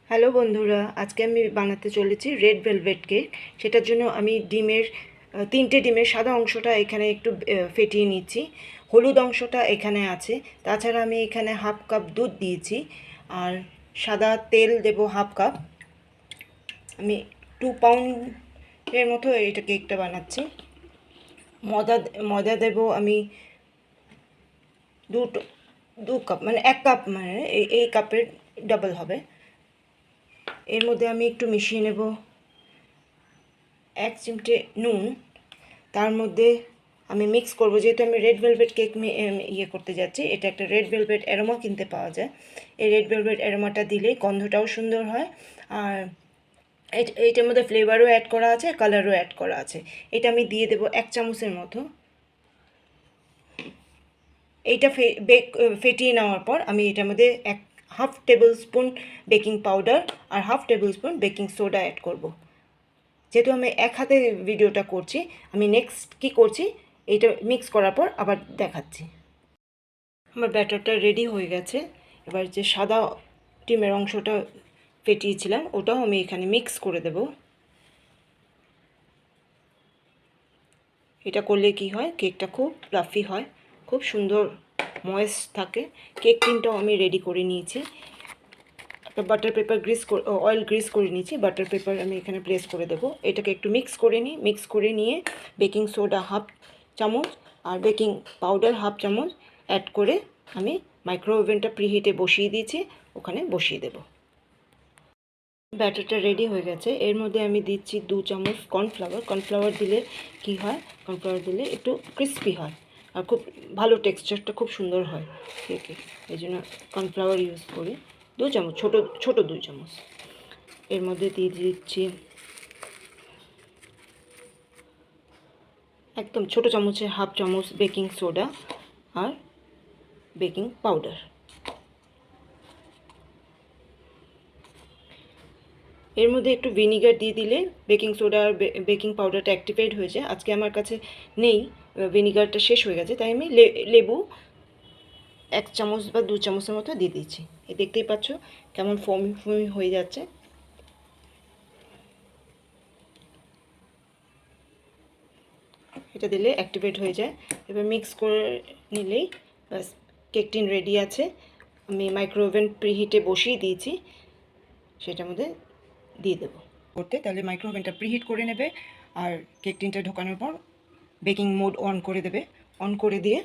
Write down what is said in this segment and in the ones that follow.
Hello বন্ধুরা, আজকে আমি বানাতে চলেছি রেড ভেলভেট কেক। সেটার জন্য আমি তিনটে ডিমের সাদা অংশটা এখানে একটু ফেটিয়ে নিচ্ছি, হলুদ অংশটা এখানে আছে। তাছাড়া আমি এখানে হাফ কাপ দুধ দিয়েছি, আর সাদা তেল দেব হাফ কাপ। আমি 2 পাউন্ডের মতো এটা কেকটা বানাচ্ছি। ময়দা ময়দা দেব আমি দু কাপ, মানে 1 কাপ, মানে এই কাপের ডাবল হবে। এর মধ্যে আমি একটু মিশিয়ে নেব 1 চিমটে নুন। তার মধ্যে আমি মিক্স করব, যেহেতু আমি রেড ভেলভেট কেক করতে যাচ্ছি। এটা একটা রেড ভেলভেট অ্যারোমা কিনতে পাওয়া যায়। এই রেড ভেলভেট অ্যারোমাটা দিলে গন্ধটাও সুন্দর হয়, আর এইটার মধ্যে ফ্লেভারও অ্যাড করা আছে, কালারও অ্যাড করা আছে। এটা আমি দিয়ে দেবো 1 চামচের মতো। এইটা ফেটিয়ে নেওয়ার পর আমি এটার মধ্যে half tablespoon baking powder আর half tablespoon baking soda add করব। যেহেতু আমি এক হাতে ভিডিওটা করছি, আমি নেক্সট কি করছি এইটা মিক্স করার পর আবার দেখাচ্ছি। আমার ব্যাটারটা রেডি হয়ে গেছে। এবার যে সাদা ডিমের অংশটা ফেটিয়েছিলাম ওটাও আমি এখানে মিক্স করে দেব। এটা করলে কি হয়, কেকটা খুব ফ্লাফি হয়, খুব সুন্দর ময়েস্ট থাকে। কেক টিনটাও আমি রেডি করে নিয়েছি। একটা বাটার পেপার অয়েল গ্রিস করে নিয়েছি। বাটার পেপার আমি এখানে প্লেস করে দেবো। এটাকে একটু মিক্স করে নিই। মিক্স করে নিয়ে বেকিং সোডা হাফ চামচ আর বেকিং পাউডার হাফ চামচ অ্যাড করে আমি মাইক্রো ওভেনটা প্রিহিটে বসিয়ে দিয়েছি, ওখানে বসিয়ে দেব। ব্যাটারটা রেডি হয়ে গেছে। এর মধ্যে আমি দিচ্ছি 2 চামচ কর্নফ্লাওয়ার। কর্নফ্লাওয়ার দিলে কি হয়, কর্নফ্লাওয়ার দিলে একটু ক্রিস্পি হয় আর খুব ভালো টেক্সচারটা খুব সুন্দর হয় কেকে। এই জন্য কর্নফ্লাওয়ার ইউজ করি। 2 চামচ, ছোটো ছোটো 2 চামচ। এর মধ্যে দিয়ে দিচ্ছি একদম ছোটো চামচের হাফ চামচ বেকিং সোডা আর বেকিং পাউডার। এর মধ্যে একটু ভিনিগার দিয়ে দিলে বেকিং সোডা আর বেকিং পাউডারটা অ্যাক্টিভেট হয়ে যায়। আজকে আমার কাছে নেই, ভিনিগারটা শেষ হয়ে গেছে, তাই আমি লেবু 1 চামচ বা 2 চামচের মতো দিয়ে দিচ্ছি। এই দেখতেই পাচ্ছ কেমন ফোমি ফোমি হয়ে যাচ্ছে। এটা দিলে অ্যাক্টিভেট হয়ে যায়। এবার মিক্স করে নিলেই ব্যাস কেক টিন রেডি আছে। আমি মাইক্রো ওভেন প্রিহিটে বসিয়ে দিয়েছি, সেটার মধ্যে দিয়ে দেবো করতে। তাহলে মাইক্রো ওভেনটা প্রিহিট করে নেবে, আর কেক টিনটা ঢোকানোর পর বেকিং মোড অন করে দেবে। অন করে দিয়ে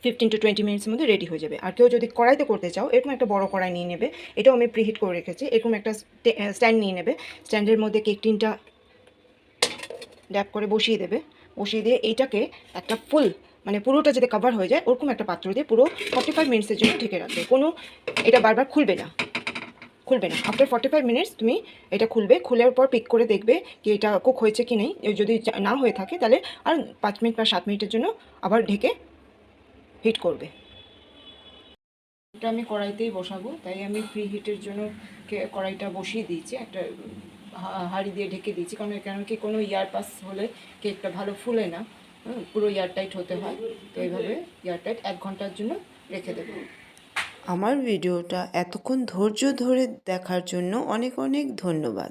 15 to 20 মিনিটসের মধ্যে রেডি হয়ে যাবে। আর কেউ যদি কড়াইতে করতে চাও, এরকম একটা বড় কড়াই নিয়ে নেবে। এটাও আমি প্রিহিট করে রেখেছি। এরকম একটা স্ট্যান্ড নিয়ে নেবে। স্ট্যান্ডের মধ্যে কেক টিনটা ড্যাপ করে বসিয়ে দেবে। বসিয়ে দিয়ে এইটাকে একটা ফুল, মানে পুরোটা যাতে কভার হয়ে যায় ওরকম একটা পাত্র দিয়ে পুরো 45 মিনিটসের জন্য ঢেকে রাখবে। এটা বারবার খুলবে না। আফটার 45 মিনিটস তুমি এটা খুলবে। খুলের পর পিক করে দেখবে কি এটা কুক হয়েছে কি নেই। যদি না হয়ে থাকে তাহলে আর 5 মিনিট বা 7 মিনিটের জন্য আবার ঢেকে হিট করবে। এটা আমি কড়াইতেই বসাবো, তাই আমি প্রি হিটের জন্য কড়াইটা বসিয়ে দিয়েছি। একটা হাঁড়ি দিয়ে ঢেকে দিয়েছি, কারণ কি কোনো ইয়ার পাস হলে কেকটা ভালো ফুলে না, পুরো এয়ার টাইট হতে হয়। তো এইভাবে এয়ার টাইট 1 ঘন্টার জন্য রেখে দেবো। আমার ভিডিওটা এতক্ষণ ধৈর্য ধরে দেখার জন্য অনেক অনেক ধন্যবাদ।